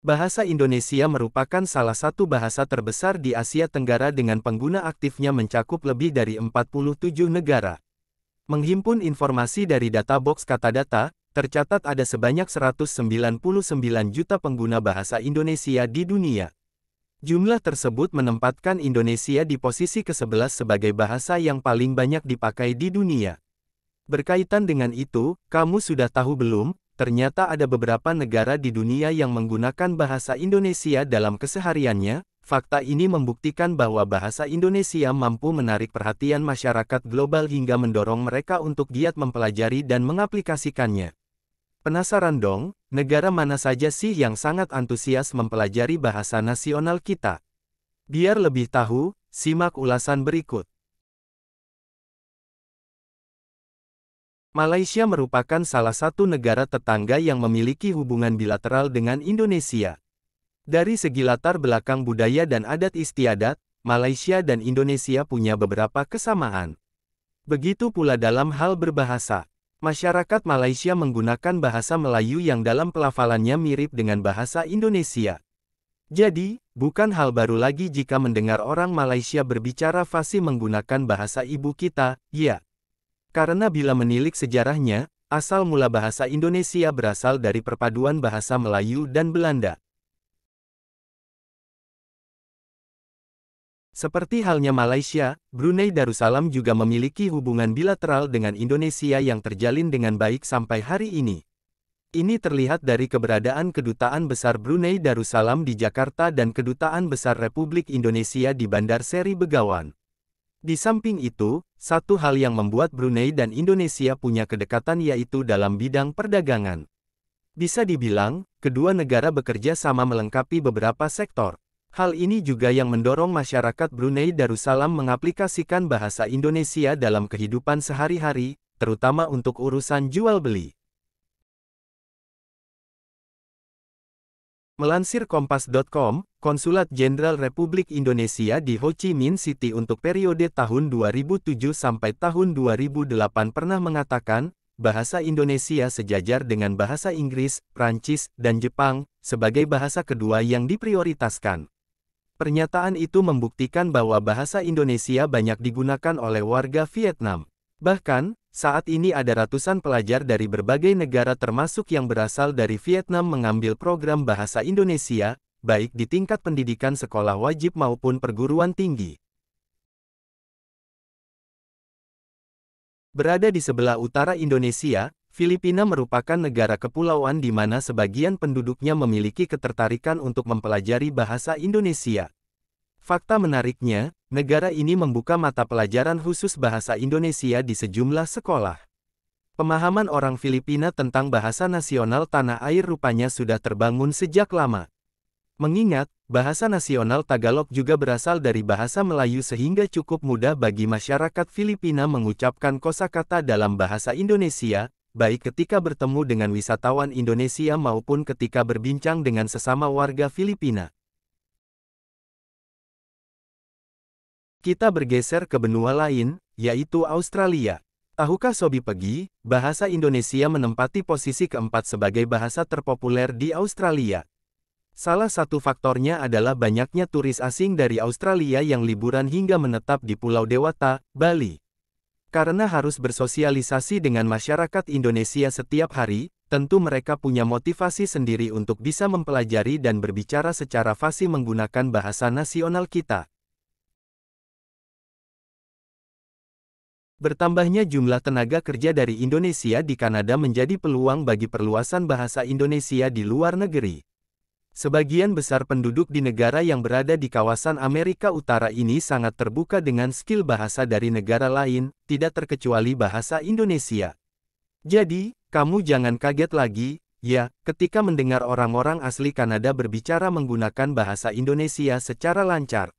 Bahasa Indonesia merupakan salah satu bahasa terbesar di Asia Tenggara dengan pengguna aktifnya mencakup lebih dari 47 negara. Menghimpun informasi dari Databox Katadata, tercatat ada sebanyak 199 juta pengguna bahasa Indonesia di dunia. Jumlah tersebut menempatkan Indonesia di posisi ke-11 sebagai bahasa yang paling banyak dipakai di dunia. Berkaitan dengan itu, kamu sudah tahu belum, ternyata ada beberapa negara di dunia yang menggunakan bahasa Indonesia dalam kesehariannya. Fakta ini membuktikan bahwa bahasa Indonesia mampu menarik perhatian masyarakat global hingga mendorong mereka untuk giat mempelajari dan mengaplikasikannya. Penasaran dong, negara mana saja sih yang sangat antusias mempelajari bahasa nasional kita? Biar lebih tahu, simak ulasan berikut. Malaysia merupakan salah satu negara tetangga yang memiliki hubungan bilateral dengan Indonesia. Dari segi latar belakang budaya dan adat istiadat, Malaysia dan Indonesia punya beberapa kesamaan. Begitu pula dalam hal berbahasa. Masyarakat Malaysia menggunakan bahasa Melayu yang dalam pelafalannya mirip dengan bahasa Indonesia. Jadi, bukan hal baru lagi jika mendengar orang Malaysia berbicara fasih menggunakan bahasa ibu kita, ya. Karena bila menilik sejarahnya, asal mula bahasa Indonesia berasal dari perpaduan bahasa Melayu dan Belanda. Seperti halnya Malaysia, Brunei Darussalam juga memiliki hubungan bilateral dengan Indonesia yang terjalin dengan baik sampai hari ini. Ini terlihat dari keberadaan Kedutaan Besar Brunei Darussalam di Jakarta dan Kedutaan Besar Republik Indonesia di Bandar Seri Begawan. Di samping itu, satu hal yang membuat Brunei dan Indonesia punya kedekatan yaitu dalam bidang perdagangan. Bisa dibilang, kedua negara bekerja sama melengkapi beberapa sektor. Hal ini juga yang mendorong masyarakat Brunei Darussalam mengaplikasikan bahasa Indonesia dalam kehidupan sehari-hari, terutama untuk urusan jual-beli. Melansir Kompas.com, Konsulat Jenderal Republik Indonesia di Ho Chi Minh City untuk periode tahun 2007 sampai tahun 2008 pernah mengatakan, bahasa Indonesia sejajar dengan bahasa Inggris, Prancis, dan Jepang, sebagai bahasa kedua yang diprioritaskan. Pernyataan itu membuktikan bahwa bahasa Indonesia banyak digunakan oleh warga Vietnam. Bahkan, saat ini ada ratusan pelajar dari berbagai negara termasuk yang berasal dari Vietnam mengambil program bahasa Indonesia, baik di tingkat pendidikan sekolah wajib maupun perguruan tinggi. Berada di sebelah utara Indonesia, Filipina merupakan negara kepulauan di mana sebagian penduduknya memiliki ketertarikan untuk mempelajari bahasa Indonesia. Fakta menariknya, negara ini membuka mata pelajaran khusus bahasa Indonesia di sejumlah sekolah. Pemahaman orang Filipina tentang bahasa nasional tanah air rupanya sudah terbangun sejak lama. Mengingat, bahasa nasional Tagalog juga berasal dari bahasa Melayu sehingga cukup mudah bagi masyarakat Filipina mengucapkan kosakata dalam bahasa Indonesia, baik ketika bertemu dengan wisatawan Indonesia maupun ketika berbincang dengan sesama warga Filipina. Kita bergeser ke benua lain, yaitu Australia. Tahukah Sobi Pegi, bahasa Indonesia menempati posisi keempat sebagai bahasa terpopuler di Australia. Salah satu faktornya adalah banyaknya turis asing dari Australia yang liburan hingga menetap di Pulau Dewata, Bali. Karena harus bersosialisasi dengan masyarakat Indonesia setiap hari, tentu mereka punya motivasi sendiri untuk bisa mempelajari dan berbicara secara fasih menggunakan bahasa nasional kita. Bertambahnya jumlah tenaga kerja dari Indonesia di Kanada menjadi peluang bagi perluasan bahasa Indonesia di luar negeri. Sebagian besar penduduk di negara yang berada di kawasan Amerika Utara ini sangat terbuka dengan skill bahasa dari negara lain, tidak terkecuali bahasa Indonesia. Jadi, kamu jangan kaget lagi, ya, ketika mendengar orang-orang asli Kanada berbicara menggunakan bahasa Indonesia secara lancar.